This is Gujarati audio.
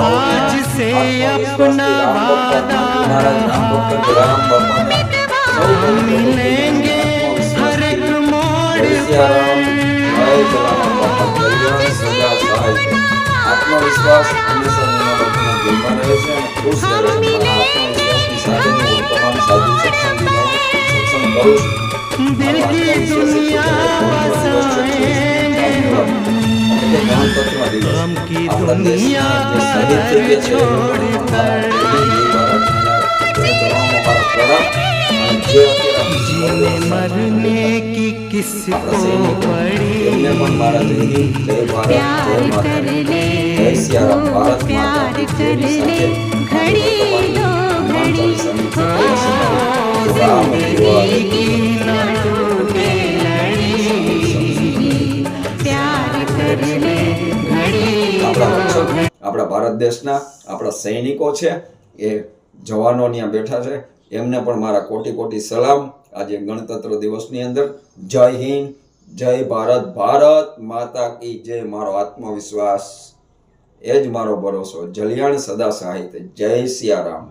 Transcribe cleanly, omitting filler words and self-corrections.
आज से अपना वादा मिलेंगे हर एक मोड़ आत्मविश्वास हमेशा जीवन रहे છે અને ખુશ રહે છે પણ આત્મવિશ્વાસની સાથે હું તમામ સાધુ સત્સંગીનો સત્સંગ કરું છું दिल की दुनिया बसाएंगे हम की दुनिया छोड़कर जीने मरने की किसको पड़ी प्यार कर ले प्यार कर ले घड़ी लो घड़ी जिंदगी न टूटे लड़ी प्यार कर ले घड़ी આપણા ભારત દેશના આપણા સૈનિકો છે એ જવાનો ત્યાં બેઠા છે એમને પણ મારા કોટી કોટી સલામ આજે ગણતંત્ર દિવસની અંદર જય હિન્દ જય ભારત ભારત માતા કી જય મારો આત્મવિશ્વાસ એ જ મારો ભરોસો જલિયાણ સદા સાહિત્ય જય સિયારામ